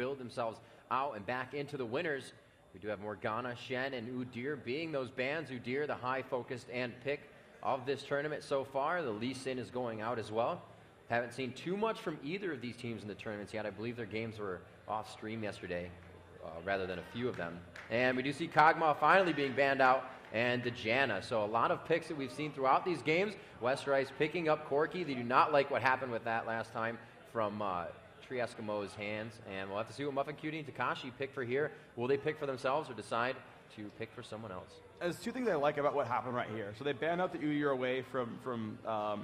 build themselves out and back into the winners. We do have Morgana, Shen, and Udyr being those bans. Udyr, the high-focused and pick of this tournament so far. The Lee Sin is going out as well. Haven't seen too much from either of these teams in the tournaments yet. I believe their games were off stream yesterday, rather than a few of them. And we do see Kog'Maw finally being banned out, and Dejana. So a lot of picks that we've seen throughout these games. Westrice picking up Corki. They do not like what happened with that last time from Tree Eskimo's hands. And we'll have to see what Muffin Cutie and Takashi pick for here. Will they pick for themselves or decide to pick for someone else? There's two things I like about what happened right here. So they banned out the Udyr away from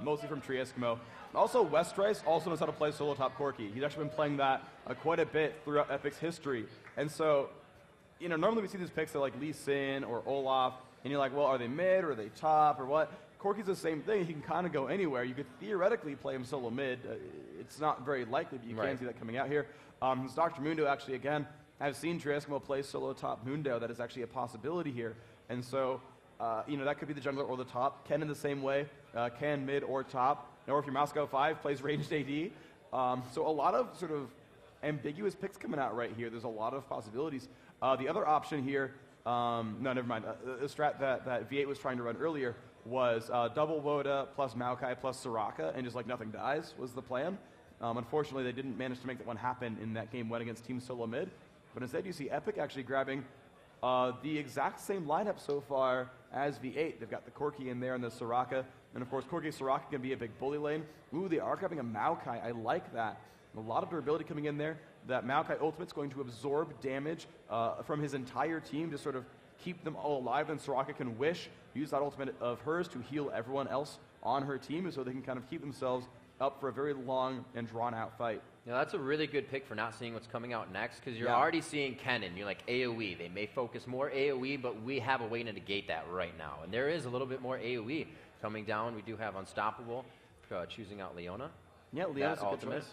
mostly from Tree Eskimo. Also, Westrice also knows how to play solo top Corki. He's actually been playing that quite a bit throughout Epic's history. And so, you know, normally we see these picks that like Lee Sin or Olaf, and you're like, well, are they mid or are they top or what? Corki's the same thing. He can kind of go anywhere. You could theoretically play him solo mid. It's not very likely, but you can see that coming out here. It's Dr. Mundo, actually, again, I've seen Tree Eskimo play solo top Mundo. That is actually a possibility here. And so, you know, that could be the jungler or the top. Ken in the same way, Ken mid or top. Or if your Moscow 5 plays ranged AD. So a lot of sort of ambiguous picks coming out right here. There's a lot of possibilities. The other option here, no, never mind. The strat that V8 was trying to run earlier was double Woda plus Maokai plus Soraka, and just like nothing dies was the plan. Unfortunately, they didn't manage to make that one happen in that game one against Team Solo Mid. But instead, you see Epic actually grabbing the exact same lineup so far as V8. They've got the Corki in there and the Soraka. And of course, Corki Soraka can be a big bully lane. Ooh, they are grabbing a Maokai. I like that. A lot of durability coming in there. That Maokai ultimate's going to absorb damage from his entire team to sort of keep them all alive. And Soraka can use that ultimate of hers to heal everyone else on her team so they can kind of keep themselves up for a very long and drawn-out fight. Yeah, that's a really good pick for not seeing what's coming out next, because you're already seeing Kennen. You're like AoE. They may focus more AoE, but we have a way to negate that right now. And there is a little bit more AoE coming down. We do have Unstoppable choosing out Leona. Yeah, Leona's a good choice.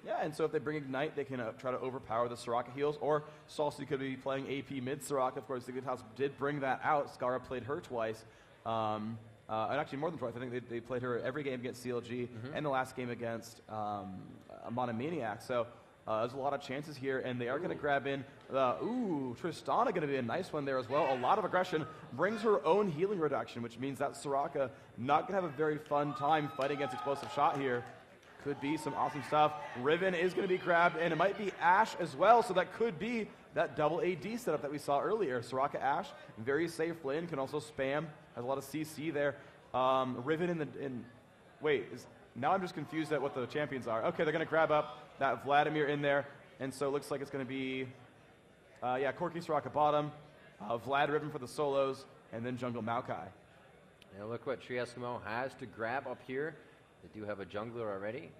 Yeah, and so if they bring Ignite, they can try to overpower the Soraka heals. Or Salsi could be playing AP mid Soraka. Of course, the Good House did bring that out. Skara played her twice. And actually more than twice. I think they played her every game against CLG and the last game against Monomaniac. So there's a lot of chances here, and they are going to grab in Tristana going to be a nice one there as well. A lot of aggression, brings her own healing reduction, which means that Soraka not going to have a very fun time fighting against Explosive Shot here. Could be some awesome stuff. Riven is going to be grabbed, and it might be Ashe as well, so that could be that double AD setup that we saw earlier. Soraka Ashe, very safe lane, can also spam, has a lot of CC there. Riven now I'm just confused at what the champions are. Okay, they're going to grab up that Vladimir in there, and so it looks like it's going to be, Corki Soraka bottom, Vlad Riven for the solos, and then Jungle Maokai. Now look what Tree Eskimo has to grab up here. They do have a jungler already.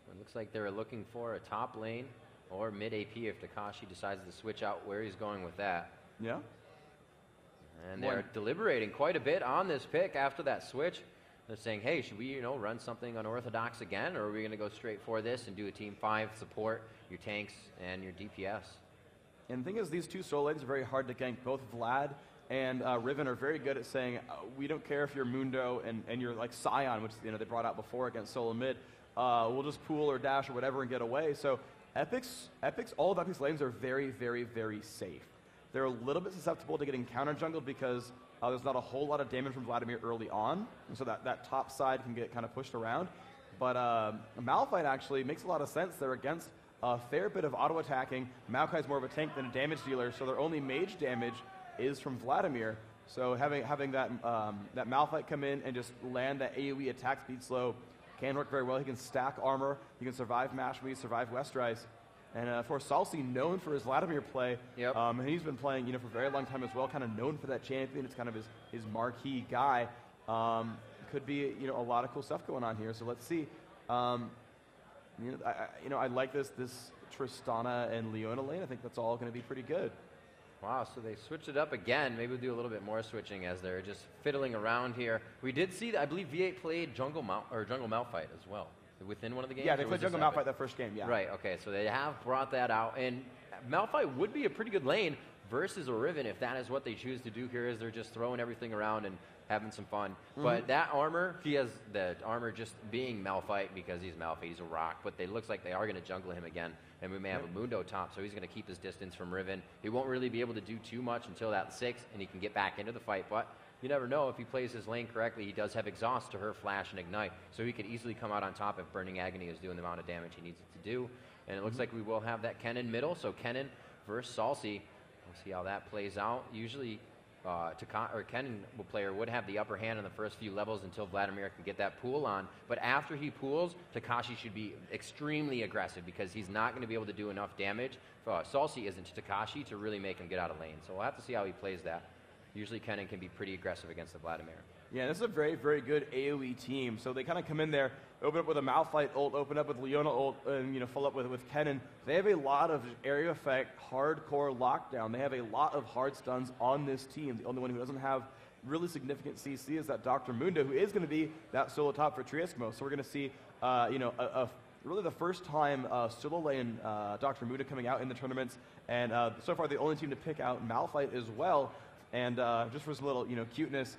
It looks like they're looking for a top lane or mid AP if Takashi decides to switch out where he's going with that. Yeah. And they're deliberating quite a bit on this pick after that switch. They're saying, hey, should we, run something unorthodox again, or are we going to go straight for this and do a team 5 support your tanks and your DPS? And the thing is, these two solo lanes are very hard to gank. Both Vlad and Riven are very good at saying, we don't care if you're Mundo and you're like Scion, which they brought out before against solo mid. We'll just pool or dash or whatever and get away. So all of Epic's lanes are very, very, very safe. They're a little bit susceptible to getting counter jungled because there's not a whole lot of damage from Vladimir early on, and so that top side can get kind of pushed around. But Malphite actually makes a lot of sense. They're against a fair bit of auto attacking. Maokai's more of a tank than a damage dealer, so their only mage damage is from Vladimir. So having that Malphite come in and just land that AoE attack speed slow can work very well. He can stack armor. He can survive Mashmi, survive Westrice. And for Salsi, known for his Vladimir play, and he's been playing for a very long time as well, kind of known for that champion. It's kind of his marquee guy. Could be a lot of cool stuff going on here. So let's see. I like this Tristana and Leona lane. I think that's all going to be pretty good. Wow, so they switched it up again. Maybe we'll do a little bit more switching as they're just fiddling around here. We did see that. I believe V8 played Jungle Malphite as well. Within one of the games? Yeah, they played Jungle Malphite that first game, yeah. Right, okay, so they have brought that out. And Malphite would be a pretty good lane versus a Riven if that is what they choose to do here, is they're just throwing everything around and having some fun. But that armor, he has the armor just being Malphite because he's Malphite, he's a rock, but it looks like they are going to jungle him again, and we may have a Mundo top, so he's going to keep his distance from Riven. He won't really be able to do too much until that 6, and he can get back into the fight, but you never know. If he plays his lane correctly, he does have exhaust to her flash and ignite, so he could easily come out on top if Burning Agony is doing the amount of damage he needs it to do. And it looks like we will have that Kennen middle, so Kennen versus Salsi. We'll see how that plays out. Usually, Kennen player would have the upper hand in the first few levels until Vladimir can get that pool on. But after he pools, Takashi should be extremely aggressive because he's not going to be able to do enough damage. Salsi isn't to Takashi to really make him get out of lane. So we'll have to see how he plays that. Usually Kennen can be pretty aggressive against the Vladimir. Yeah, this is a very, very good AoE team. So they kind of come in there, open up with a Malphite ult, open up with Leona ult, and follow up with Kennen. They have a lot of area effect, hardcore lockdown. They have a lot of hard stuns on this team. The only one who doesn't have really significant CC is that Dr. Mundo, who is going to be that solo top for Triesmo. So we're going to see, really the first time solo lane Dr. Mundo coming out in the tournaments, and so far the only team to pick out Malphite as well. And just for some little, cuteness,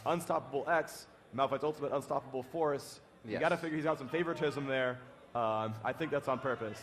Unstoppable X, Malphite's ultimate Unstoppable Force. Yes. You got to figure he's got some favoritism there. I think that's on purpose.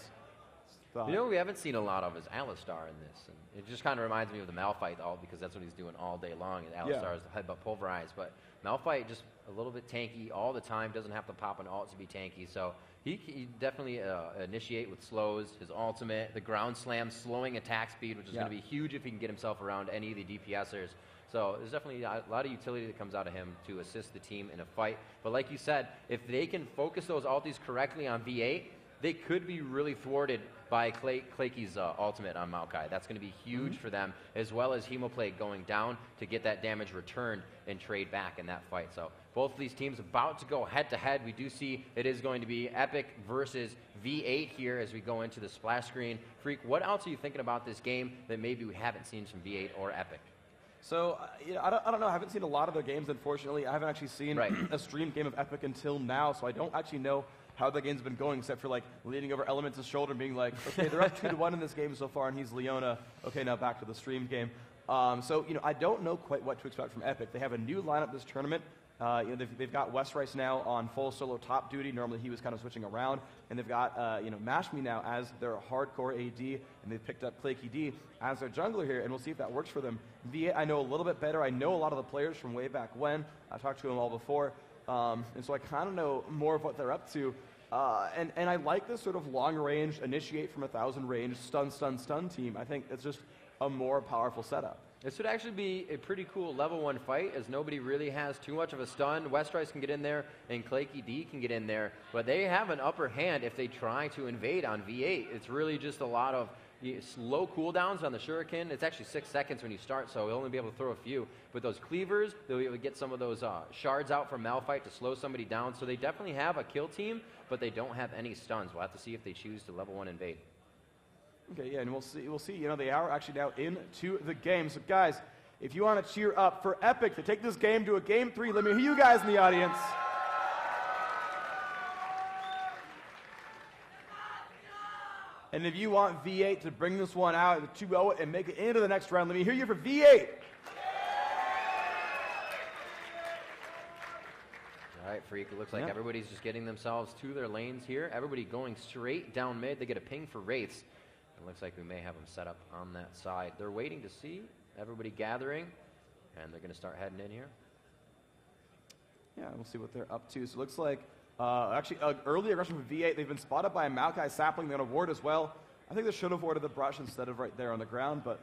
You know what we haven't seen a lot of is Alistar in this. And it just kind of reminds me of the Malphite because that's what he's doing all day long. And Alistar is the headbutt pulverize. But Malphite just a little bit tanky all the time, doesn't have to pop an ult to be tanky. So he definitely initiate with slows, his ultimate, the ground slam, slowing attack speed, which is going to be huge if he can get himself around any of the DPSers. So there's definitely a lot of utility that comes out of him to assist the team in a fight. But like you said, if they can focus those ultis correctly on V8, they could be really thwarted by Clayke's ultimate on Maokai. That's going to be huge for them, as well as Hemoplague going down to get that damage returned and trade back in that fight. So both of these teams about to go head-to-head. We do see it is going to be Epic versus V8 here as we go into the splash screen. Freak, what else are you thinking about this game that maybe we haven't seen from V8 or Epic? So, I don't know. I haven't seen a lot of their games, unfortunately. I haven't actually seen a streamed game of Epic until now, so I don't actually know how the game's been going, except for leaning over Element's shoulder and being like, okay, they're up 2-1 in this game so far, and he's Leona. Okay, now back to the streamed game. So, I don't know quite what to expect from Epic. They have a new lineup this tournament. They've got Westrice now on full solo top duty. Normally he was kind of switching around. And they've got, Mashme now as their hardcore AD, and they've picked up Clayke D as their jungler here, and we'll see if that works for them. V8, I know a little bit better. I know a lot of the players from way back when. I talked to them all before. And so I kind of know more of what they're up to. And I like this sort of long-range, initiate from 1,000 range, stun team. I think it's just a more powerful setup. This would actually be a pretty cool level 1 fight, as nobody really has too much of a stun. Westrice can get in there, and Clayke D can get in there, but they have an upper hand if they try to invade on V8. It's really just a lot of slow cooldowns on the Shuriken. It's actually 6 seconds when you start, so he'll only be able to throw a few. With those cleavers, they'll be able to get some of those shards out from Malphite to slow somebody down. So they definitely have a kill team, but they don't have any stuns. We'll have to see if they choose to level 1 invade. Okay, yeah, and we'll see. They are actually now into the game. So guys, if you want to cheer up for Epic to take this game to a game 3, let me hear you guys in the audience. And if you want V8 to bring this one out at 2-0 and make it into the next round, let me hear you for V8. All right, Freak, it looks like everybody's just getting themselves to their lanes here. Everybody going straight down mid. They get a ping for Wraiths. It looks like we may have them set up on that side. They're waiting to see everybody gathering, and they're going to start heading in here. Yeah, we'll see what they're up to. So it looks like early aggression from V8. They've been spotted by a Maokai sapling. They're going to ward as well. I think they should have warded the brush instead of right there on the ground, but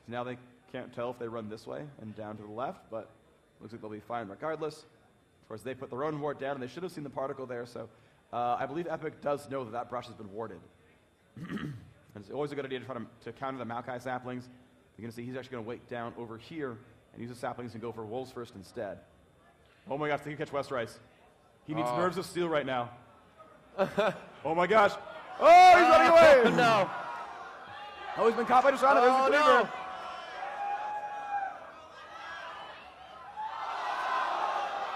now they can't tell if they run this way and down to the left, but looks like they'll be fine regardless. Of course, they put their own ward down, and they should have seen the particle there, so I believe Epic does know that that brush has been warded. And it's always a good idea to try to counter the Maokai saplings. You're going to see he's actually going to wait down over here and use the saplings and go for wolves first instead. Oh my gosh, they can catch Westrice. He needs nerves of steel right now. Oh my gosh. Oh, he's running away! No. Oh, he's been caught by Deshauna. There's the cleaver.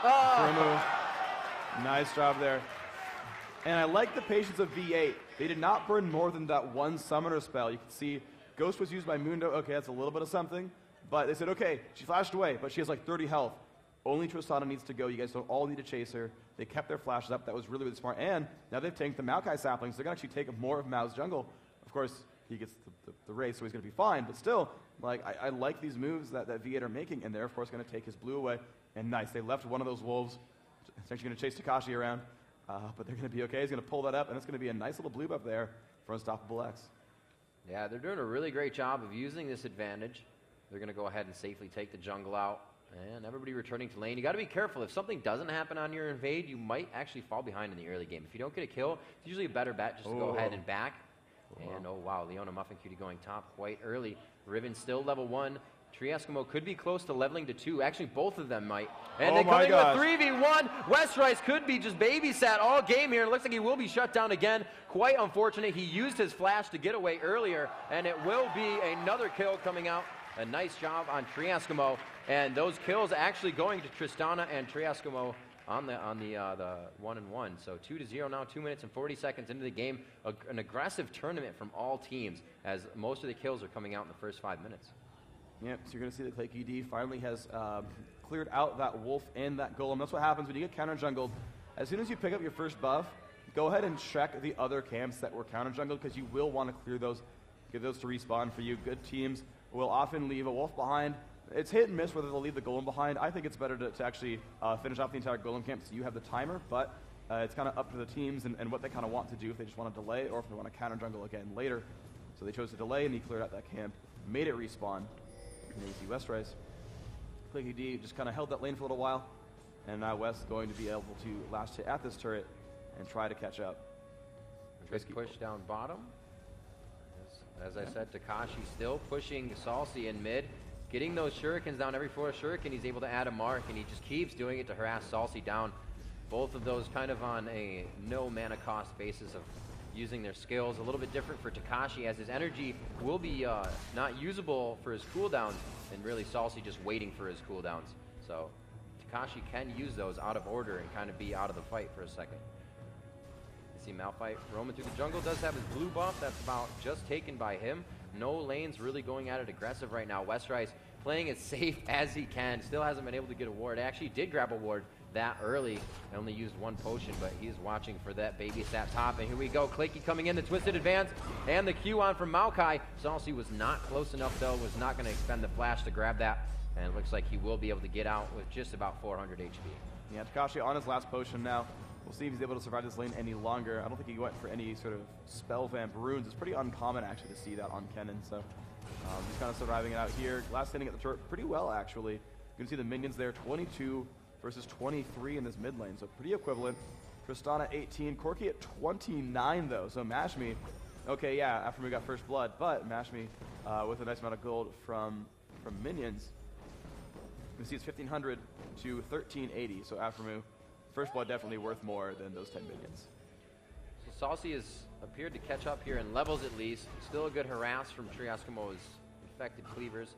Oh. Nice job there. And I like the patience of V8. They did not burn more than that one summoner spell. You can see Ghost was used by Mundo. Okay, that's a little bit of something. But they said, okay, she flashed away, but she has like 30 health. Only Tristana needs to go. You guys don't all need to chase her. They kept their flashes up. That was really, really smart. And now they've tanked the Maokai saplings. They're going to actually take more of Mao's jungle. Of course, he gets the race, so he's going to be fine. But still, like I like these moves that V8 are making, and they're, of course, going to take his blue away. And nice. They left one of those wolves. It's actually going to chase Takashi around. But they're going to be okay. He's going to pull that up, and it's going to be a nice little blue buff there for Unstoppable X. Yeah, they're doing a really great job of using this advantage. They're going to go ahead and safely take the jungle out. And everybody returning to lane. You got to be careful. If something doesn't happen on your invade, you might actually fall behind in the early game. If you don't get a kill, it's usually a better bet just to go ahead and back. And oh wow, Leona Muffin Cutie going top quite early. Riven still level 1. Tree Eskimo could be close to leveling to 2. Actually, both of them might. And they coming with 3v1. Westrice could be just babysat all game here. It looks like he will be shut down again. Quite unfortunate. He used his flash to get away earlier, and it will be another kill coming out. A nice job on Tree Eskimo. And those kills actually going to Tristana and Tree Eskimo on the 1-1. So 2-0 now, 2 minutes and 40 seconds into the game. An aggressive tournament from all teams, as most of the kills are coming out in the first 5 minutes. Yep, so you're going to see that ClayQD finally has cleared out that wolf and that golem. That's what happens when you get counter jungled. As soon as you pick up your first buff, go ahead and check the other camps that were counter jungled, because you will want to clear those, get those to respawn for you. Good teams will often leave a wolf behind. It's hit and miss whether they'll leave the golem behind. I think it's better to actually finish off the entire golem camp so you have the timer, but it's kind of up to the teams and what they kind of want to do, if they just want to delay or if they want to counter jungle again later. So they chose to delay, and he cleared out that camp, made it respawn. And then you see Westrice. ClayQD just kind of held that lane for a little while, and now West going to be able to last hit at this turret and try to catch up. Good push down bottom. As I said, Takashi still pushing Salsi in mid. Getting those shurikens down. Every 4th shuriken, he's able to add a mark, and he just keeps doing it to harass Salsi down. Both of those kind of on a no mana cost basis of using their skills. A little bit different for Takashi, as his energy will be not usable for his cooldowns, and really Salsi just waiting for his cooldowns. So Takashi can use those out of order and kind of be out of the fight for a second. You see Malphite roaming through the jungle, does have his blue buff. That's about just taken by him. No lanes really going at it aggressive right now. Westrice playing as safe as he can. Still hasn't been able to get a ward. Actually did grab a ward that early. I only used 1 potion, but he's watching for that babysat top. And here we go. Clayky coming in, the twisted advance, and the Q on from Maokai. Salsi was not close enough, though. Was not going to expend the flash to grab that. And it looks like he will be able to get out with just about 400 HP. Yeah, Takashi on his last potion now. We'll see if he's able to survive this lane any longer. I don't think he went for any sort of spell vamp runes. It's pretty uncommon, actually, to see that on Kennen. So he's kind of surviving it out here. Last hitting at the turret pretty well, actually. You can see the minions there, 22 versus 23 in this mid lane. So pretty equivalent. Tristana 18, Corki at 29, though. So Mashmi, okay, yeah, after we got first blood, but Mashmi with a nice amount of gold from minions. You can see it's 1,500 to 1,380. So Aframu, first blood definitely worth more than those 10 minions. So Salsi has appeared to catch up here in levels at least. Still a good harass from Tree Eskimo's infected cleavers.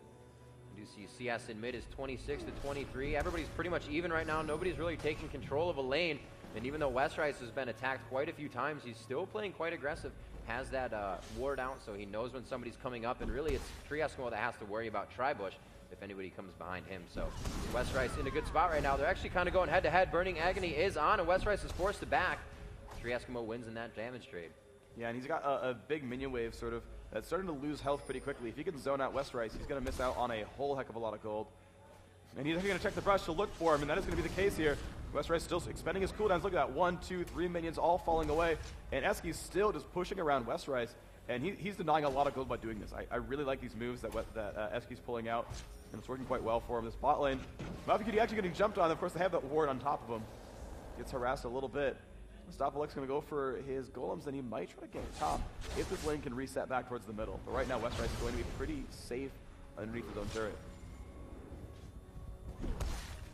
You do see CS in mid is 26 to 23. Everybody's pretty much even right now. Nobody's really taking control of a lane. And even though Westrice has been attacked quite a few times, he's still playing quite aggressive. Has that ward out, so he knows when somebody's coming up. And really, it's Tree Eskimo that has to worry about Tribush if anybody comes behind him. So Westrice in a good spot right now. They're actually kind of going head-to-head. Burning Agony is on, and Westrice is forced to back. Tree Eskimo wins in that damage trade. Yeah, and he's got a big minion wave sort of that's starting to lose health pretty quickly. If he can zone out Westrice, he's going to miss out on a whole heck of a lot of gold. And he's going to check the brush to look for him, and that is going to be the case here. Westrice still expending his cooldowns. Look at that, 1, 2, 3 minions all falling away. And Eski's still just pushing around Westrice, and he's denying a lot of gold by doing this. I really like these moves that Eski's pulling out, and it's working quite well for him. This bot lane, Mafia actually getting jumped on. Of course, they have that ward on top of him. Gets harassed a little bit. Stopalik's going to go for his golems, and he might try to get top if this lane can reset back towards the middle. But right now, Westrice is going to be pretty safe underneath his own turret.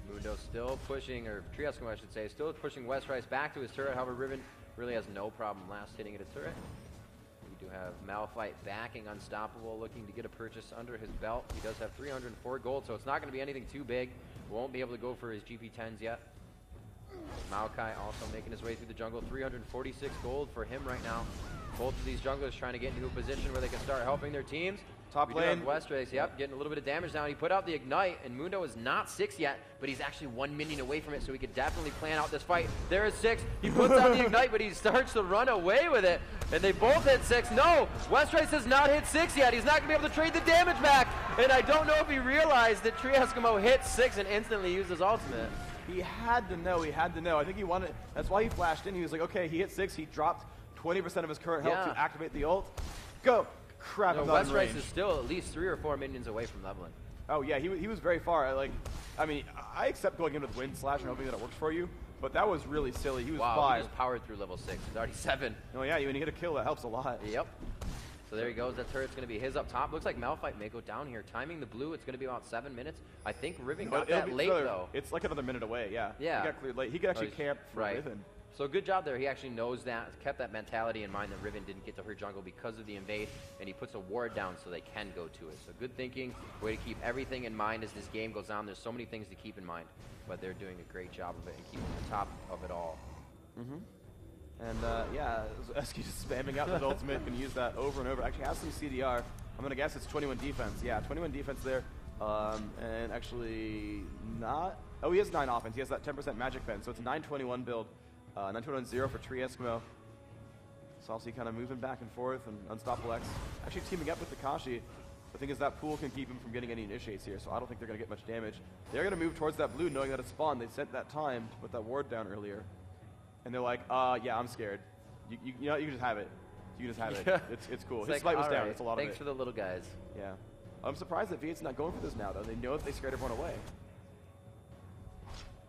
Mundo still pushing, or Tree Eskimo I should say, still pushing Westrice back to his turret. However, Riven really has no problem last hitting at a turret. We do have Malphite backing Unstoppable, looking to get a purchase under his belt. He does have 304 gold, so it's not going to be anything too big. Won't be able to go for his GP10s yet. Maokai also making his way through the jungle. 346 gold for him right now. Both of these junglers trying to get into a position where they can start helping their teams. Top lane. Westrace, yep, getting a little bit of damage now. He put out the Ignite, and Mundo is not 6 yet, but he's actually 1 minion away from it, so he could definitely plan out this fight. There is 6. He puts out the Ignite, but he starts to run away with it, and they both hit 6. No, Westrace has not hit 6 yet. He's not going to be able to trade the damage back, and I don't know if he realized that Trieskimo hit 6 and instantly used his ultimate. He had to know. He had to know. I think he wanted. That's why he flashed in. He was like, okay, he hit 6. He dropped 20% of his current health to activate the ult. Go. Crap. No, Westrace is still at least 3 or 4 minions away from leveling. Oh yeah, he was very far. I mean, I accept going in with Wind Slash and hoping that it works for you, but that was really silly. He was 5. He just powered through level 6. He's already 7. Oh yeah, when you get a kill, that helps a lot. Yep. So there he goes. That turret's going to be his up top. Looks like Malphite may go down here. Timing the blue, it's going to be about 7 minutes. I think Riven got that late, though. It's like another minute away, yeah. Yeah. He got cleared late. He could actually camp for Riven. So good job there. He actually knows that, kept that mentality in mind that Riven didn't get to her jungle because of the invade, and he puts a ward down so they can go to it. So good thinking. Way to keep everything in mind as this game goes on. There's so many things to keep in mind, but they're doing a great job of it and keeping on top of it all. And yeah, Eski just spamming out his ultimate, can use that over and over. Actually has some CDR. I'm going to guess it's 21 defense. Yeah, 21 defense there. And actually not... Oh, he has 9 offense. He has that 10% magic pen, so it's a 921 build. 921-0 for Trieskimo. Salsi kind of moving back and forth, and Unstoppable X actually teaming up with Takashi. The thing is that pool can keep him from getting any initiates here, so I don't think they're going to get much damage. They're going to move towards that blue knowing that it's spawned. They sent that time to put that ward down earlier. And they're like, yeah, I'm scared. You know, you can just have it. You can just have it. It's cool. His fight was down. It's a lot of it. Thanks for the little guys. Yeah. I'm surprised that V8's not going for this now, though. They know that they scared everyone away.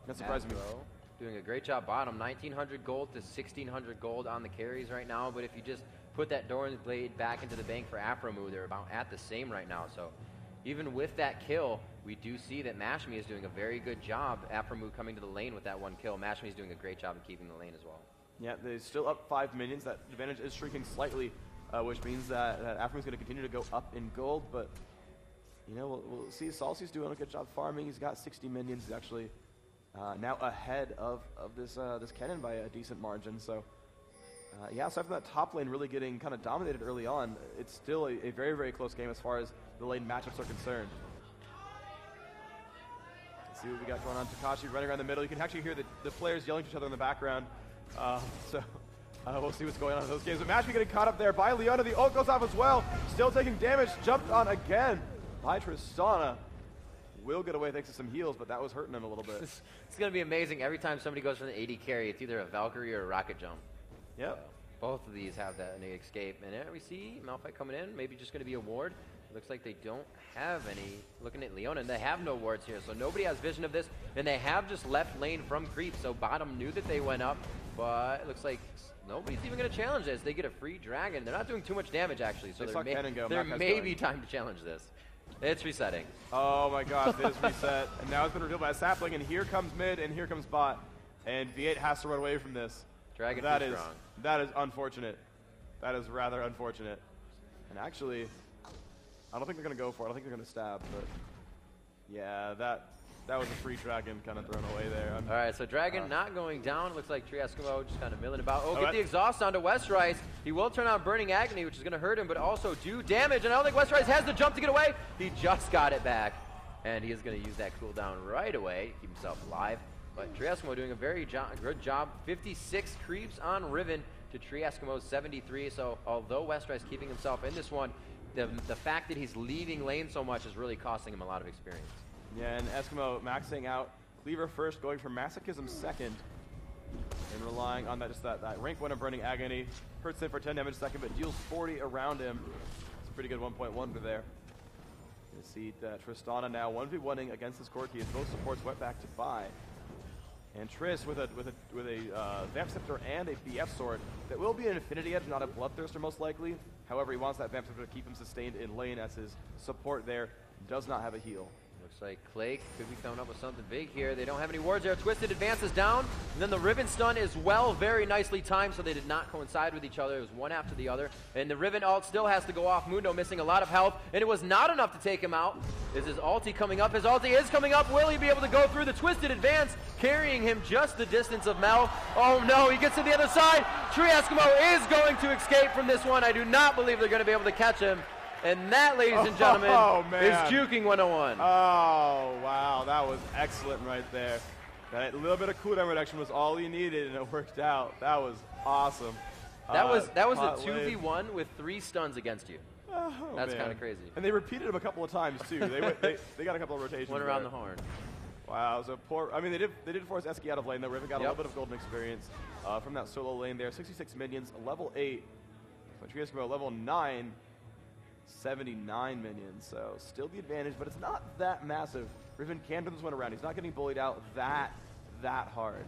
That surprised me. Doing a great job bottom. 1,900 gold to 1,600 gold on the carries right now. But if you just put that Doran's Blade back into the bank for Aphromoo, they're about at the same right now. So even with that kill, we do see that Mashmi is doing a very good job. Aphromoo coming to the lane with that 1 kill. Mashmi is doing a great job in keeping the lane as well. Yeah, they're still up 5 minions. That advantage is shrinking slightly, which means that Aphromoo is going to continue to go up in gold. But, you know, we'll see. Salsi's doing a good job farming. He's got 60 minions. He's actually now ahead of this Kennen by a decent margin. So, yeah, aside from that top lane really getting kind of dominated early on, it's still a very, very close game as far as the lane matchups are concerned. Let's see what we got going on. Takashi running around the middle. You can actually hear the players yelling to each other in the background. So we'll see what's going on in those games. But Mashmi getting caught up there by Leona. The ult goes off as well. Still taking damage. Jumped on again by Tristana. Will get away thanks to some heals, but that was hurting him a little bit. It's going to be amazing. Every time somebody goes for the AD carry, it's either a Valkyrie or a rocket jump. Yep. Both of these have that innate escape. And there we see Malphite coming in. Maybe just going to be a ward. Looks like they don't have any. Looking at Leona, and they have no wards here, so nobody has vision of this. And they have just left lane from creep, so bottom knew that they went up, but it looks like nobody's even going to challenge this. They get a free dragon. They're not doing too much damage, actually, so there may be time to challenge this. It's resetting. Oh my gosh, it is reset. And now it's been revealed by a sapling, and here comes mid, and here comes bot. And V8 has to run away from this. Dragon that is strong. That is unfortunate. That is rather unfortunate. And actually, I don't think they're going to go for it. I don't think they're going to stab, but yeah, that was a free dragon kind of thrown away there. All right, so dragon not going down. Looks like Trieskimo just kind of milling about. Oh, get the exhaust onto Westrice. He will turn on Burning Agony, which is going to hurt him, but also do damage. And I don't think Westrice has the jump to get away. He just got it back, and he is going to use that cooldown right away to keep himself alive. But Trieskimo doing a very good job. 56 creeps on Riven to Trieskimo's 73. So although Westrice keeping himself in this one, the fact that he's leaving lane so much is really costing him a lot of experience. Yeah, and Eskimo maxing out Cleaver first, going for Masochism second, and relying on that rank 1 of Burning Agony. Hurts him for 10 damage second, but deals 40 around him. It's a pretty good 1.1 for there. You see Tristana now 1v1ing against his Corki as both supports went back to buy. And Triss with a Vamp Scepter and a BF Sword that will be an Infinity Edge, not a Bloodthirster most likely. However, he wants that Vamp Scepter to keep him sustained in lane as his support there does not have a heal. Looks like Clake could be coming up with something big here. They don't have any wards there. Twisted advances down. And then the Riven stun is very nicely timed, so they did not coincide with each other. It was one after the other. And the Riven ult still has to go off. Mundo missing a lot of health, and it was not enough to take him out. Is his ulti coming up? His ulti is coming up. Will he be able to go through the Twisted advance, carrying him just the distance of Mel? Oh no, he gets to the other side. Trieskimo is going to escape from this one. I do not believe they're going to be able to catch him. And that, ladies and gentlemen, is juking 101. Oh, wow. That was excellent right there. That little bit of cooldown reduction was all he needed, and it worked out. That was awesome. That was a 2v1 with 3 stuns against you. Oh, that's kind of crazy. And they repeated them a couple of times, too. They got a couple of rotations. Went around the horn. Wow, so poor. I mean, they did force Eski out of lane, though. Riven got a little bit of golden experience from that solo lane there. 66 minions, level 8. So TriEskimo level 9, 79 minions. So still the advantage, but it's not that massive. Riven can turn this one around. He's not getting bullied out that hard.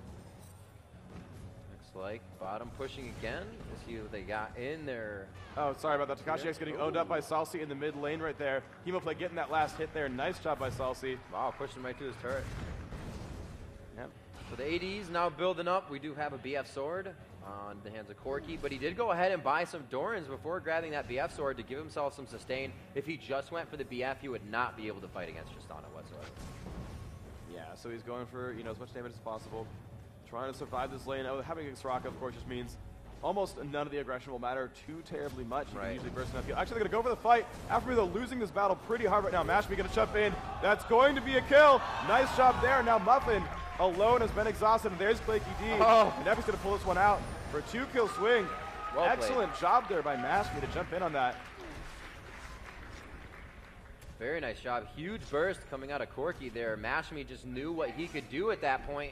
Looks like bottom pushing again. Let's see what they got in there. Oh, sorry about that. Takashi X getting owned up by Salsi in the mid lane right there. Hemoplay getting that last hit there. Nice job by Salsi. Wow, pushed him right through his turret. Yep. So the AD's now building up. We do have a BF sword on the hands of Corki, but he did go ahead and buy some Dorans before grabbing that BF sword to give himself some sustain. If he just went for the BF, he would not be able to fight against Tristana whatsoever. Yeah, so he's going for as much damage as possible. Trying to survive this lane. Oh, having Soraka, of course, just means almost none of the aggression will matter too terribly much. You can usually burst enough heal. Actually, they're going to go for the fight. After though losing this battle pretty hard right now. Mashmi going to jump in. That's going to be a kill. Nice job there. Now Muffin alone has been exhausted. And there's Clayky D. Oh. And Epi's going to pull this one out for a 2-kill swing. Well Excellent job there by Mashmi to jump in on that. Very nice job. Huge burst coming out of Corki there. Mashmi just knew what he could do at that point.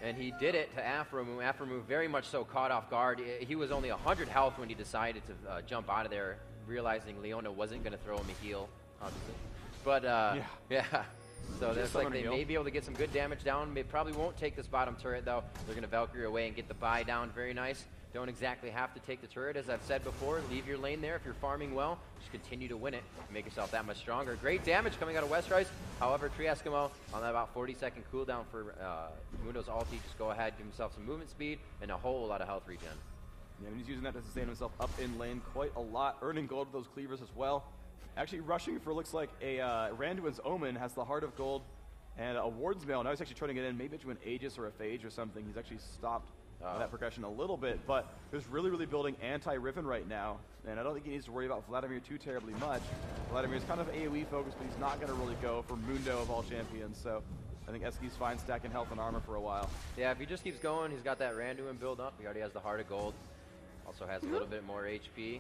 And he did it to Afromu. Afromu very much so caught off guard. He was only 100 health when he decided to jump out of there, realizing Leona wasn't going to throw him a heal, obviously. But, yeah. So that's like they may be able to get some good damage down. They probably won't take this bottom turret, though. They're going to Valkyrie away and get the buy down. Very nice. Don't exactly have to take the turret, as I've said before. Leave your lane there if you're farming well. Just continue to win it. Make yourself that much stronger. Great damage coming out of Westrice. However, TriEskimo on that about 40-second cooldown for Mundo's ulti. Just go ahead, give himself some movement speed and a whole lot of health regen. Yeah, and he's using that to sustain himself up in lane quite a lot, earning gold with those cleavers as well. Actually rushing for looks like a Randuin's Omen has the Heart of Gold and a Warden's Mail. Now he's actually turning it in maybe to an Aegis or a Phage or something. He's actually stopped that progression a little bit, but he's really building anti-Riven right now, and I don't think he needs to worry about Vladimir too terribly much. Vladimir's kind of AoE focused, but he's not going to really go for Mundo of all champions, so I think Eski's fine stacking health and armor for a while. Yeah, if he just keeps going, he's got that Randuin build up. He already has the Heart of Gold. Also has a little bit more HP.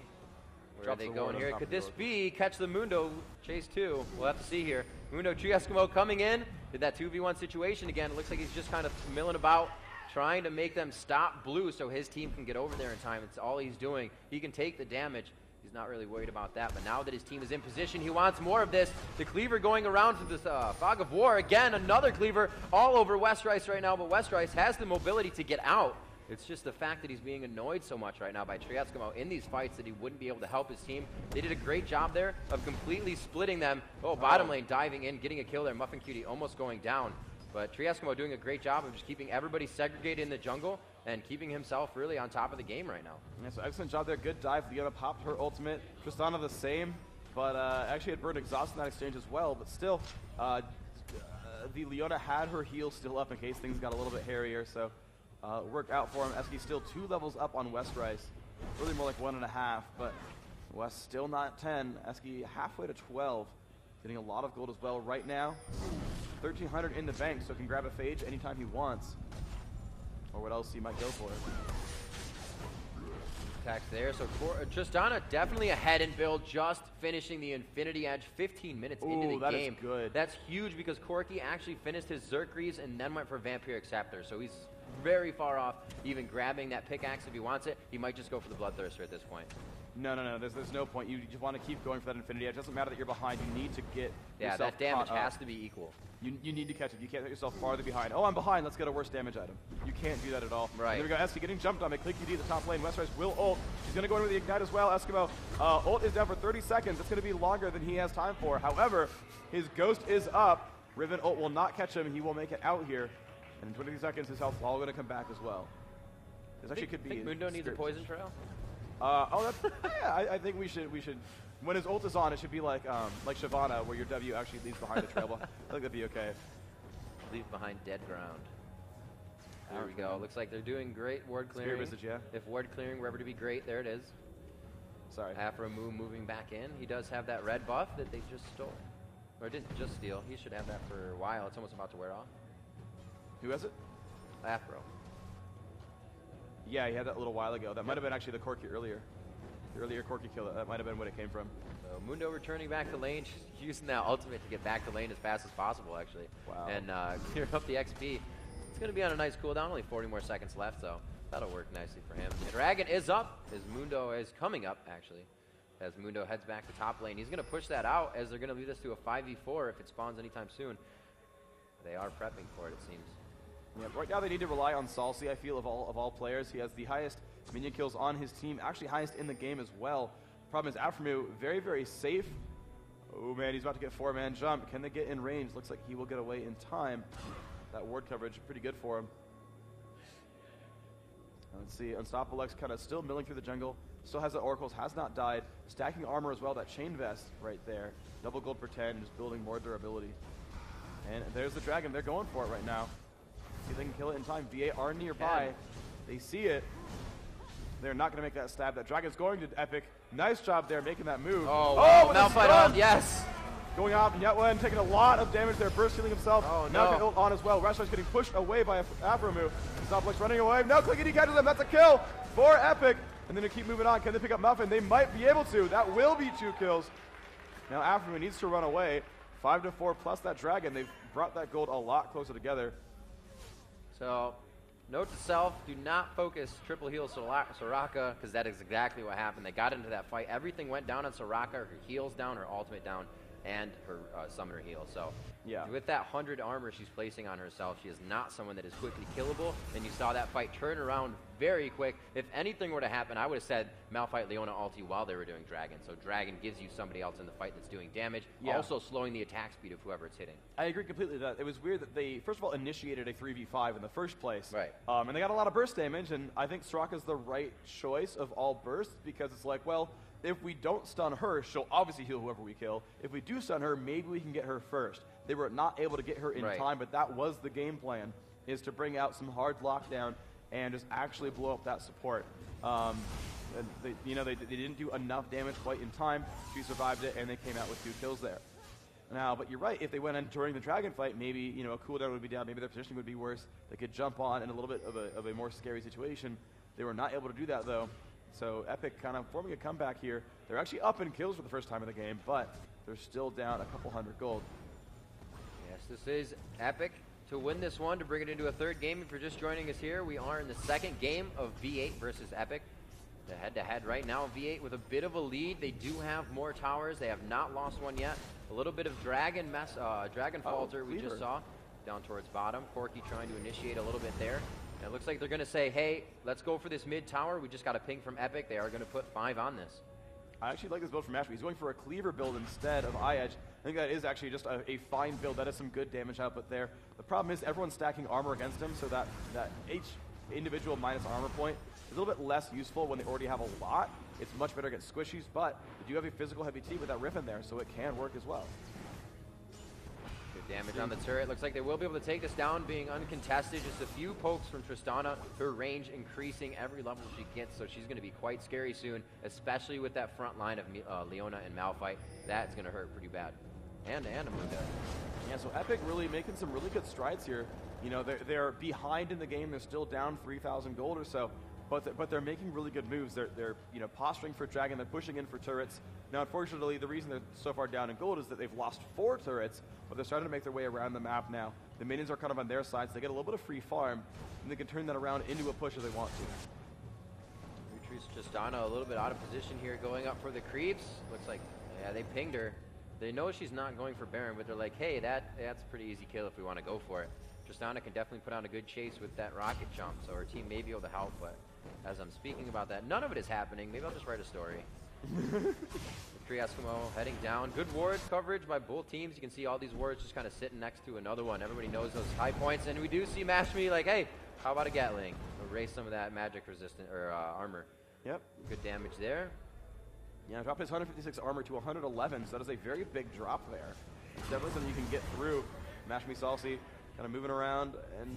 Where are they going here? Could this be catch the Mundo chase 2? We'll have to see here. Mundo TriEskimo coming in. Did that 2v1 situation again. It looks like he's just kind of milling about, trying to make them stop blue so his team can get over there in time. It's all he's doing. He can take the damage. He's not really worried about that. But now that his team is in position, he wants more of this. The cleaver going around to this fog of war. Again, another cleaver all over Westrice right now. But Westrice has the mobility to get out. It's just the fact that he's being annoyed so much right now by TriEskimo in these fights that he wouldn't be able to help his team. They did a great job there of completely splitting them. Oh, bottom lane diving in, getting a kill there. Muffin Cutie almost going down. But TriEskimo doing a great job of just keeping everybody segregated in the jungle and keeping himself really on top of the game right now. Yeah, so excellent job there. Good dive. Leona popped her ultimate. Tristana the same, but actually had burned exhaust in that exchange as well. But still, the Leona had her heal still up in case things got a little bit hairier. So worked out for him. Eski still 2 levels up on Westrice. Really more like 1.5, but West still not 10. Eski halfway to 12. Getting a lot of gold as well right now. 1,300 in the bank, so can grab a Phage anytime he wants. Or what else he might go for. Attacks there, so Tristana definitely ahead in build, just finishing the Infinity Edge 15 minutes into the that game. Is good. That's huge because Corki actually finished his Xerxes and then went for Vampiric Scepter, so he's very far off even grabbing that pickaxe if he wants it. He might just go for the Bloodthirster at this point. No. There's no point. You just want to keep going for that Infinity Edge. It doesn't matter that you're behind. You need to get yourself that damage has to be equal. You need to catch it. You can't put yourself farther behind. Oh, I'm behind. Let's get a worse damage item. You can't do that at all. Right. There we go. Eski getting jumped on by Clicky D at the top lane. Westrice will ult. She's going to go in with the Ignite as well. Eskimo, ult is down for 30 seconds. It's going to be longer than he has time for. However, his Ghost is up. Riven ult will not catch him. He will make it out here. And in 20 seconds, his health is all going to come back as well. This actually could be. Think Mundo needs a poison trail? I think we should. When his ult is on, it should be like Shyvana, where your W actually leaves behind the trail. I think that'd be okay. Leave behind dead ground. There we go. Looks like they're doing great ward clearing. Spirit Visage, yeah. If ward clearing were ever to be great, there it is. Sorry. Afro-Moo moving back in. He does have that red buff that they just stole. Or didn't just steal. He should have that for a while. It's almost about to wear off. Who has it? Afro. Yeah, he had that a little while ago. That might have been actually the Corki earlier. The earlier Corki kill, that might have been what it came from. So Mundo returning back to lane, using that ultimate to get back to lane as fast as possible, actually. Wow. And clear up the XP. It's going to be on a nice cooldown, only 40 more seconds left, so that'll work nicely for him. And Dragon is up, as Mundo is coming up, actually. As Mundo heads back to top lane. He's going to push that out, as they're going to lead us to a 5v4 if it spawns anytime soon. They are prepping for it, it seems. Yeah, right now they need to rely on Salsi, I feel, of all players. He has the highest minion kills on his team, actually highest in the game as well. Problem is, Afro-Moo, very, very safe. Oh man, he's about to get 4-man jump. Can they get in range? Looks like he will get away in time. That ward coverage, pretty good for him. Let's see, Unstoppable X kind of still milling through the jungle. Still has the oracles, has not died. Stacking armor as well, that chain vest right there. Double gold for 10, just building more durability. And there's the dragon, they're going for it right now. See if they can kill it in time. VA are nearby. They see it. They're not going to make that stab. That dragon's going to Epic. Nice job there making that move. Oh, wow. Malphite on, yes. Going out, and Yetwen taking a lot of damage there. Burst healing himself. Oh, now no. ult on as well. Rashtar's getting pushed away by Afro-Moo. Zoplex running away. Now Clickety catches him. That's a kill for Epic. And then they keep moving on. Can they pick up Muffin? They might be able to. That will be 2 kills. Now Afro-Moo needs to run away. 5-4 plus that dragon. They've brought that gold a lot closer together. So, note to self, do not focus triple heal Soraka, because that is exactly what happened. They got into that fight. Everything went down on Soraka, her heals down, her ultimate down, and her summoner heal. So, yeah, with that 100 armor she's placing on herself, she is not someone that is quickly killable, and you saw that fight turn around very quick. If anything were to happen, I would have said Malphite Leona ulti while they were doing Dragon. So Dragon gives you somebody else in the fight that's doing damage, also slowing the attack speed of whoever it's hitting. I agree completely with that. It was weird that they, first of all, initiated a 3v5 in the first place. Right. And they got a lot of burst damage, and I think Soraka's the right choice of all bursts, because it's like, well, if we don't stun her, she'll obviously heal whoever we kill. If we do stun her, maybe we can get her first. They were not able to get her in time, but that was the game plan, is to bring out some hard lockdown and just actually blow up that support. And they didn't do enough damage quite in time. She survived it, and they came out with 2 kills there. Now, but you're right, if they went in during the dragon fight, maybe a cooldown would be down, maybe their positioning would be worse. They could jump on in a little bit of a more scary situation. They were not able to do that, though. So Epic kind of forming a comeback here. They're actually up in kills for the first time in the game, but they're still down a couple hundred gold. Yes, this is Epic to win this one, to bring it into a 3rd game. If you're just joining us here, we are in the 2nd game of V8 versus Epic. The head-to-head right now, V8 with a bit of a lead. They do have more towers. They have not lost one yet. A little bit of Dragon Falter we just saw down towards bottom. Corki trying to initiate a little bit there. And it looks like they're going to say, hey, let's go for this mid tower. We just got a ping from Epic. They are going to put 5 on this. I actually like this build from Ashby. He's going for a cleaver build instead of eye edge. I think that is actually just a fine build. That is some good damage output there. The problem is everyone's stacking armor against him, so that each individual minus armor point is a little bit less useful when they already have a lot. It's much better against squishies, but they do have a physical heavy team with that riff in there, so it can work as well. Good damage on the turret. Looks like they will be able to take this down, being uncontested. Just a few pokes from Tristana. Her range increasing every level she gets, so she's going to be quite scary soon, especially with that front line of Leona and Malphite. That's going to hurt pretty bad. And Mundo. Yeah, so Epic really making some really good strides here. They're behind in the game. They're still down 3,000 gold or so, but they're making really good moves. They're posturing for Dragon. They're pushing in for turrets. Now, unfortunately, the reason they're so far down in gold is that they've lost 4 turrets, but they're starting to make their way around the map now. The minions are kind of on their side, so they get a little bit of free farm, and they can turn that around into a push if they want to. Retreats Tristana a little bit out of position here, going up for the creeps. Looks like, yeah, they pinged her. They know she's not going for Baron, but they're like, hey, that's a pretty easy kill if we want to go for it. Tristana can definitely put on a good chase with that rocket jump, so her team may be able to help, but as I'm speaking about that, none of it is happening. Maybe I'll just write a story. Tree Eskimo heading down. Good ward coverage by both teams. You can see all these wards just kind of sitting next to another one. Everybody knows those high points, and we do see Mashmi like, hey, how about a Gatling? Erase some of that magic resistant or armor. Yep. Good damage there. Yeah, drop his 156 armor to 111, so that is a very big drop there. It's definitely something you can get through. Mashmi Salsi kind of moving around, and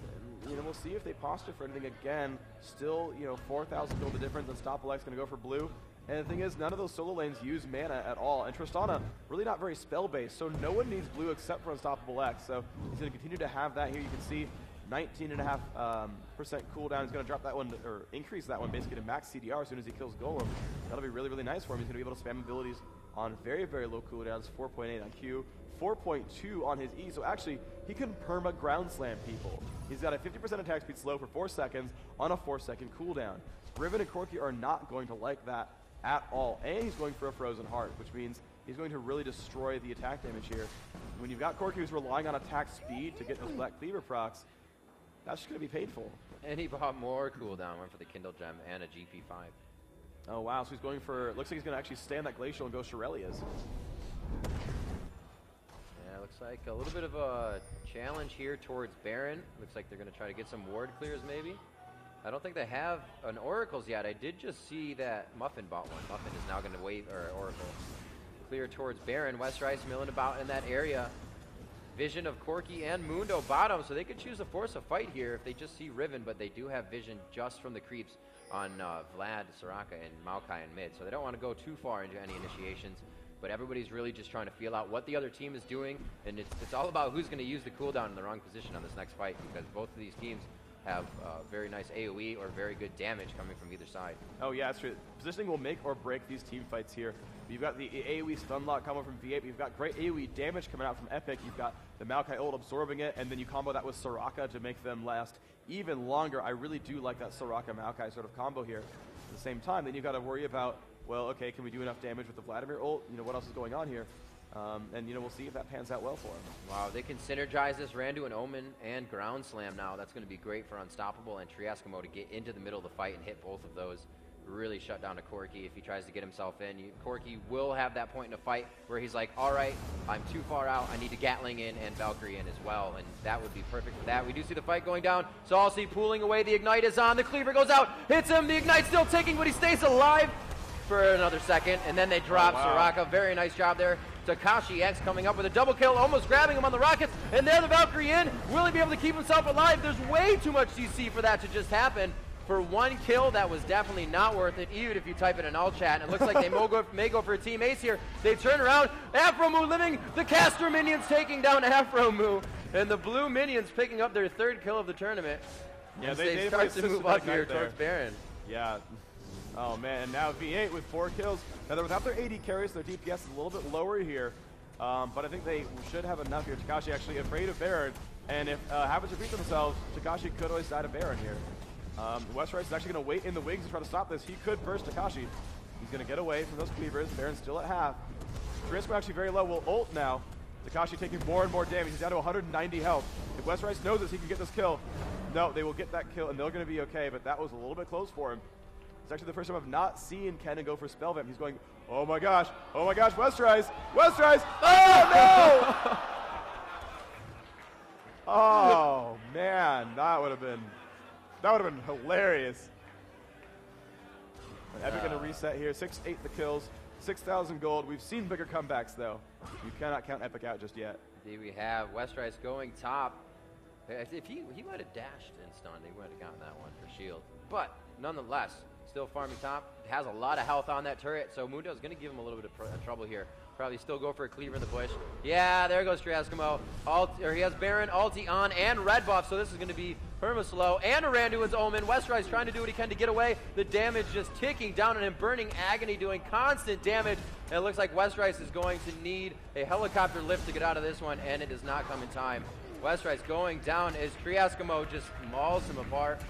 we'll see if they posture for anything again. Still, 4,000 gold the difference. Unstoppable X going to go for blue. And the thing is, none of those solo lanes use mana at all. And Tristana, really not very spell-based, so no one needs blue except for Unstoppable X. So he's going to continue to have that here. You can see 19.5% cooldown. He's going to drop that one, or increase that one basically to max CDR as soon as he kills Golem. That'll be really, really nice for him. He's going to be able to spam abilities on very, very low cooldowns, 4.8 on Q, 4.2 on his E. So actually, he can perma ground slam people. He's got a 50% attack speed slow for 4 seconds on a 4-second cooldown. Riven and Corki are not going to like that at all. And he's going for a Frozen Heart, which means he's going to really destroy the attack damage here. When you've got Corki who's relying on attack speed to get those Black Cleaver procs, that's just going to be painful. And he bought more cooldown, one for the Kindle Gem and a GP5. Oh wow, so he's going for, looks like he's going to actually stay on that Glacial and go Shurelya's. Yeah, looks like a little bit of a challenge here towards Baron. Looks like they're going to try to get some ward clears maybe. I don't think they have an Oracles yet. I did just see that Muffin bought one. Muffin is now going to wave, or Oracle. Clear towards Baron. Westrice milling about in that area. Vision of Corki and Mundo bottom, so they could choose to force a fight here if they just see Riven, but they do have vision just from the creeps on Vlad, Soraka, and Maokai in mid, so they don't want to go too far into any initiations, but everybody's really just trying to feel out what the other team is doing, and it's all about who's going to use the cooldown in the wrong position on this next fight, because both of these teams have very nice AoE or very good damage coming from either side. Oh yeah, that's true. Positioning will make or break these team fights here. You've got the AoE stun lock coming from V8, but you've got great AoE damage coming out from Epic. You've got the Maokai ult absorbing it, and then you combo that with Soraka to make them last even longer. I really do like that Soraka-Maokai sort of combo here. At the same time, then you've got to worry about, well, okay, can we do enough damage with the Vladimir ult? You know, what else is going on here? And, you know, we'll see if that pans out well for him. Wow, they can synergize this Randu and Omen and Ground Slam now. That's going to be great for Unstoppable and Trieskimo to get into the middle of the fight and hit both of those. Really shut down to Corki if he tries to get himself in. Corki will have that point in a fight where he's like, all right, I'm too far out. I need to Gatling in and Valkyrie in as well, and that would be perfect for that. We do see the fight going down. Salsi pulling away. The Ignite is on. The Cleaver goes out, hits him. The Ignite still ticking, but he stays alive for another second, and then they drop Soraka. Very nice job there. Takashi X coming up with a double kill, almost grabbing him on the rockets, and there the Valkyrie in. Will he be able to keep himself alive? There's way too much CC for that to just happen. For one kill, that was definitely not worth it, even if you type it in all chat. And it looks like they may go for a team ace here. They turn around. Afromu living. The caster minions taking down Afromu. And the blue minions picking up their 3rd kill of the tournament. Yeah, they start to move up here towards Baron. Yeah. Oh, man. And now V8 with 4 kills. Now, they're without their AD carries. Their DPS is a little bit lower here. But I think they should have enough here. Takashi actually afraid of Baron. And if happen to repeat themselves, Takashi could always die to Baron here. Westrice is actually going to wait in the wings to try to stop this. He could burst Takashi. He's going to get away from those cleavers. Baron's still at half. Trieskimo actually very low. Will ult now. Takashi taking more and more damage. He's down to 190 health. If Westrice knows this, he can get this kill. No, they will get that kill, and they're going to be okay, but that was a little bit close for him. It's actually the first time I've not seen Kennen go for Spell Vamp. He's going, oh my gosh, Westrice! Westrice! Oh, no! Oh, man, that would have been hilarious. Epic going to reset here. 6-8 the kills, 6,000 gold. We've seen bigger comebacks, though. You cannot count Epic out just yet. Indeed we have. Westrice going top. If he might have dashed and stunned, he would have gotten that one for shield. But nonetheless, still farming top. Has a lot of health on that turret, so Mundo's going to give him a little bit of trouble here. Probably still go for a cleaver in the bush. Yeah, there goes Trieskimo. He has Baron, ulti on, and red buff, so this is going to be perma-slow. And a Randuin's Omen. Westrice trying to do what he can to get away. The damage just ticking down on him. Burning Agony doing constant damage. And it looks like Westrice is going to need a helicopter lift to get out of this one, and it does not come in time. Westrice going down as Trieskimo just mauls him apart.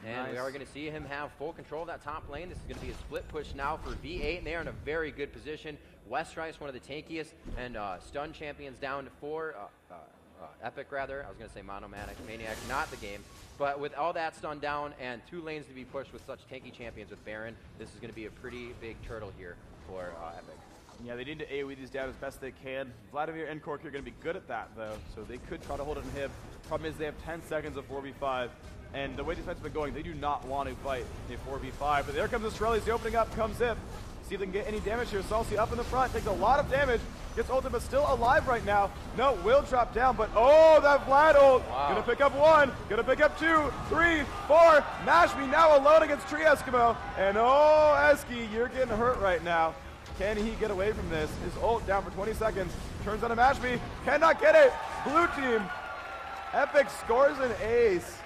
And we are going to see him have full control of that top lane. This is going to be a split push now for V8, and they are in a very good position. Westrice, one of the tankiest and stun champions, down to 4. Epic, rather. I was going to say Maniac, not the game. But with all that stun down and 2 lanes to be pushed with such tanky champions with Baron, this is going to be a pretty big turtle here for Epic. Yeah, they need to AoE these down as best they can. Vladimir and Corki are going to be good at that, though, so they could try to hold it in him. Problem is they have 10 seconds of 4v5. And the way these fights have been going, they do not want to fight a 4v5. But there comes the Shurelya's, the opening up comes Zip. See if they can get any damage here. Salsi up in the front, takes a lot of damage. Gets ulted, but still alive right now. No, will drop down, but oh, that Vlad ult. Wow. Gonna pick up 1, gonna pick up 2, 3, 4. Mashmi now alone against Tree Eskimo. And oh, Eski, you're getting hurt right now. Can he get away from this? His ult down for 20 seconds. Turns on a Mashmi. Cannot get it. Blue team. Epic scores an ace.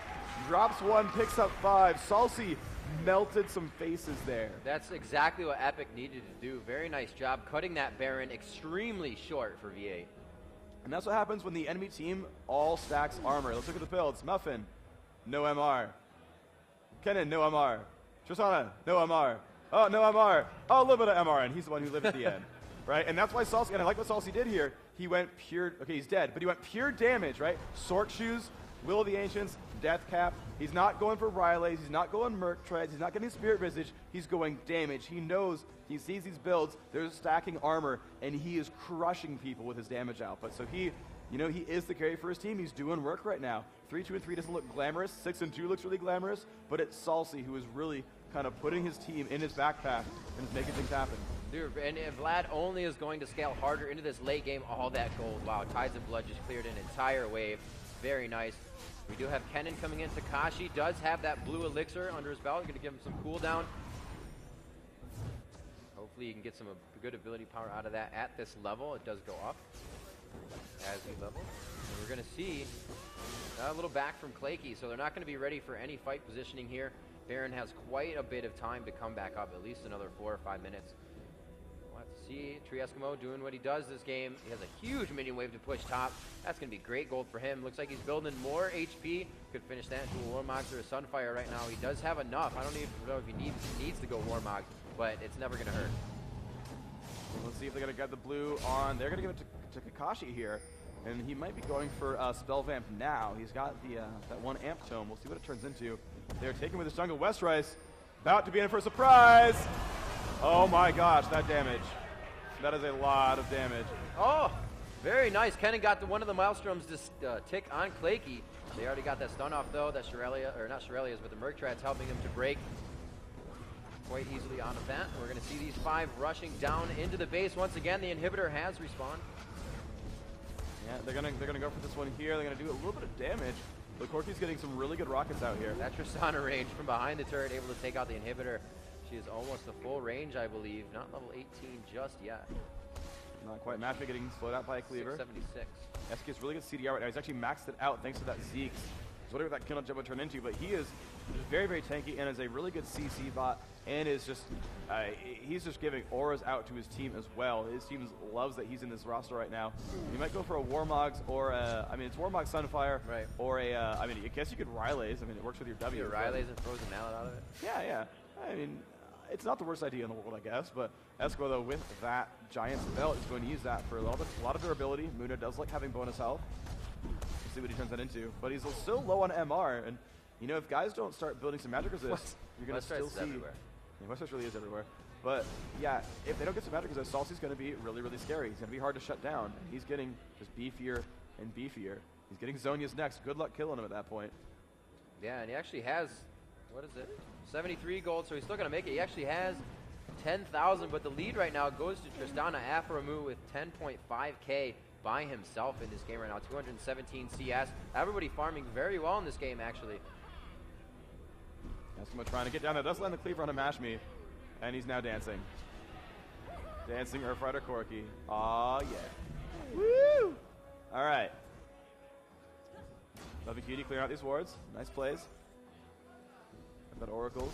Drops 1, picks up 5. Salsi melted some faces there. That's exactly what Epic needed to do. Very nice job cutting that Baron extremely short for V8. And that's what happens when the enemy team all stacks armor. Let's look at the builds. Muffin, no MR. Kennen, no MR. Tristana, no MR. Oh, no MR. Oh, a little bit of MR, and he's the one who lived at the end. Right? And that's why Salsi, and I like what Salsi did here. He went pure, okay, he's dead, but he went pure damage, right? Sword Shoes, Will of the Ancients, Death Cap. He's not going for Rylays. He's not going Merc Treads. He's not getting Spirit Visage. He's going damage. He knows, he sees these builds. There's stacking armor, and he is crushing people with his damage output. So he, you know, he is the carry for his team. He's doing work right now. 3, 2, and 3 doesn't look glamorous. 6 and 2 looks really glamorous, but it's Salsi who is really kind of putting his team in his backpack and is making things happen. Dude, and Vlad only is going to scale harder into this late game. All that gold. Wow, Tides of Blood just cleared an entire wave. Very nice. We do have Kennen coming in. Takashi does have that blue elixir under his belt. Going to give him some cooldown. Hopefully you can get some good ability power out of that at this level. It does go up as you level. And we're going to see a little back from Claky, so they're not going to be ready for any fight positioning here. Baron has quite a bit of time to come back up, at least another 4 or 5 minutes. Let's see, Tree Eskimo doing what he does this game. He has a huge minion wave to push top. That's going to be great gold for him. Looks like he's building more HP. Could finish that into a Warmogs or a Sunfire right now. He does have enough. I don't even know if he needs to go Warmogs, but it's never going to hurt. Let's see if they're going to get the blue on. They're going to give it to Kakashi here. And he might be going for Spell Vamp now. He's got the that 1 amp tome. We'll see what it turns into. They're taking with his jungle West Rice. About to be in for a surprise. Oh my gosh, that damage. That is a lot of damage. Oh, very nice. Kennen got one of the Maelstroms to tick on Claky. They already got that stun off though. That Shirellia, or not Shirellia's, but the Merc Trad's helping him to break quite easily out of that. We're going to see these 5 rushing down into the base. Once again, the inhibitor has respawned. Yeah, they're gonna go for this one here. They're gonna do a little bit of damage. But Corky's getting some really good rockets out here. That Tristana range from behind the turret, able to take out the inhibitor. She is almost the full range, I believe. Not level 18 just yet. Not quite. Mashmi getting slowed out by a cleaver. 676. Eski has really good CDR right now. He's actually maxed it out thanks to that Zeke. So whatever that kill jump would turn into, but he is very, very tanky and is a really good CC bot and is just, he's just giving auras out to his team as well. His team loves that he's in this roster right now. He might go for a Warmogs or a, I mean, it's Warmogs Sunfire, right? Or a, I mean, I guess you could Rylays. I mean, it works with your W. Rylays and Frozen Mallet out of it? Yeah, yeah. I mean, it's not the worst idea in the world, I guess, but Esco, though, with that Giant's Belt, is going to use that for a lot of durability. Muna does like having bonus health. We'll see what he turns that into. But he's still low on MR, and, you know, if guys don't start building some magic resist, you're going to still see... everywhere. Yeah, West Rice really is everywhere. But, yeah, if they don't get some magic resist, Salsi's going to be really, really scary. He's going to be hard to shut down. And he's getting just beefier and beefier. He's getting Zhonya's next. Good luck killing him at that point. Yeah, and he actually has... What is it? 73 gold, so he's still going to make it. He actually has 10,000, but the lead right now goes to Tristana Aframu with 10.5k by himself in this game right now. 217 CS. Everybody farming very well in this game, actually. Eskimo trying to get down there. Does land the cleaver on a Mashmi, and he's now dancing. Dancing Earth Rider Corky. Aw, yeah. Woo! All right. Lovey Cutie clearing out these wards. Nice plays. Got Oracles.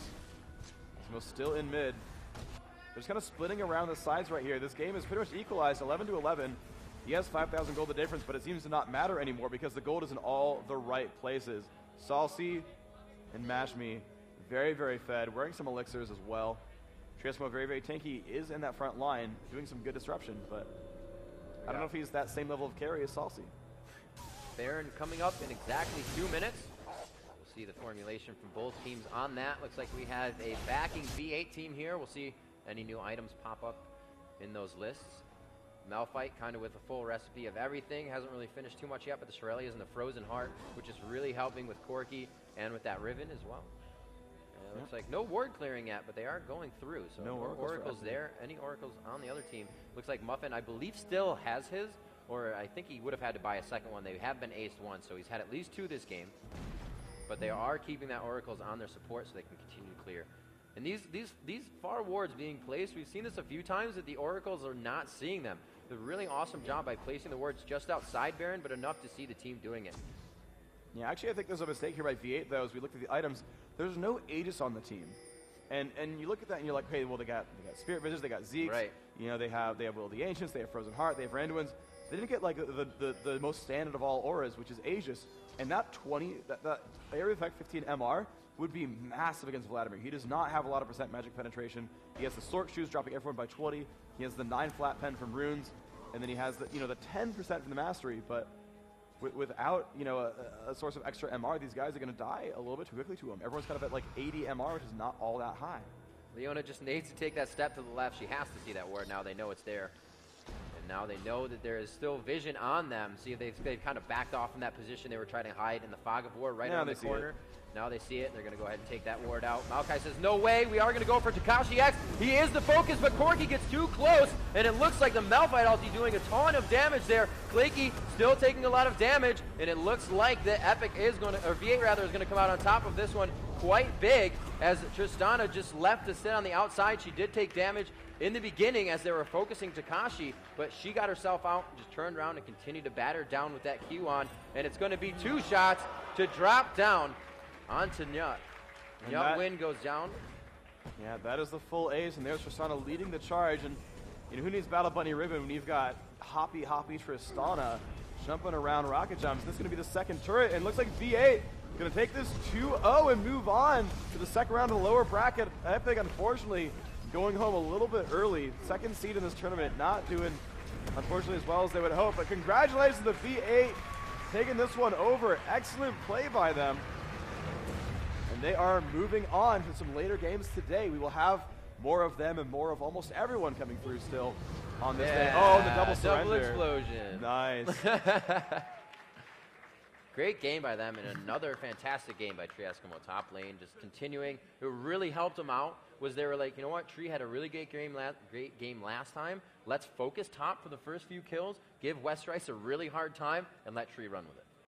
Eskimo still in mid. They're just kind of splitting around the sides right here. This game is pretty much equalized, 11 to 11. He has 5,000 gold the difference, but it seems to not matter anymore because the gold is in all the right places. Salsi and Mashmi, very, very fed, wearing some elixirs as well. Eskimo, very, very tanky, is in that front line, doing some good disruption, but I don't know if he's that same level of carry as Salsi. Baron coming up in exactly 2 minutes. See the formulation from both teams on that. Looks like we have a backing V8 team here. We'll see any new items pop up in those lists. Malphite kind of with a full recipe of everything. Hasn't really finished too much yet, but the Shirellias and the Frozen Heart, which is really helping with Corky and with that Riven as well. It looks like no ward clearing yet, but they are going through. So No oracles there. Any oracles on the other team? Looks like Muffin, I believe, still has his, or I think he would have had to buy a second one. They have been aced once, so he's had at least 2 this game. But they are keeping that oracles on their support so they can continue to clear. And these far wards being placed, we've seen this a few times that the oracles are not seeing them. A really awesome job by placing the wards just outside Baron, but enough to see the team doing it. Yeah, actually, I think there's a mistake here by V8, though. As we looked at the items, there's no Aegis on the team. And you look at that and you're like, hey, well, they got Spirit Visage, they got Zeeks. Right. You know, they have Will of the Ancients, they have Frozen Heart, they have Randuin's. They didn't get like the most standard of all auras, which is Aegis. And that area effect 15 MR would be massive against Vladimir. He does not have a lot of % magic penetration. He has the Sork Shoes dropping everyone by 20. He has the 9 flat pen from Runes, and then he has the 10% from the Mastery. But without a source of extra MR, these guys are going to die a little bit too quickly to him. Everyone's kind of at like 80 MR, which is not all that high. Leona just needs to take that step to the left. She has to see that ward now. They know it's there. And now they know that there is still vision on them. See, they've kind of backed off from that position. They were trying to hide in the fog of war right around the corner. Now they see it. They're going to go ahead and take that ward out. Maokai says, no way. We are going to go for Takashi X. He is the focus, but Corki gets too close. And it looks like the Malphite ulti doing a ton of damage there. Klakey still taking a lot of damage. And it looks like the Epic is going to, or V8 rather, is going to come out on top of this one quite big, as Tristana just left to sit on the outside. She did take damage in the beginning as they were focusing Takashi, but she got herself out, just turned around and continued to batter down with that Q on. And it's going to be 2 shots to drop down onto Nyut. Nyut Win goes down. Yeah, that is the full ace, and there's Tristana leading the charge. And who needs Battle Bunny Ribbon when you've got Hoppy Tristana jumping around rocket jumps? This is going to be the second turret, and looks like V8 going to take this 2-0 and move on to the second round of the lower bracket. Epic, unfortunately, going home a little bit early. Second seed in this tournament, not doing, unfortunately, as well as they would hope. But congratulations to V8 taking this one over. Excellent play by them. And they are moving on to some later games today. We will have more of them and more of almost everyone coming through still on this day. Oh, the double surrender. Double explosion. Nice. Great game by them, and another fantastic game by Tree Eskimo top lane, just continuing. It really helped them out was they were like, you know what, Tree had a really great game last time. Let's focus top for the first few kills, give Westrice a really hard time, and let Tree run with it.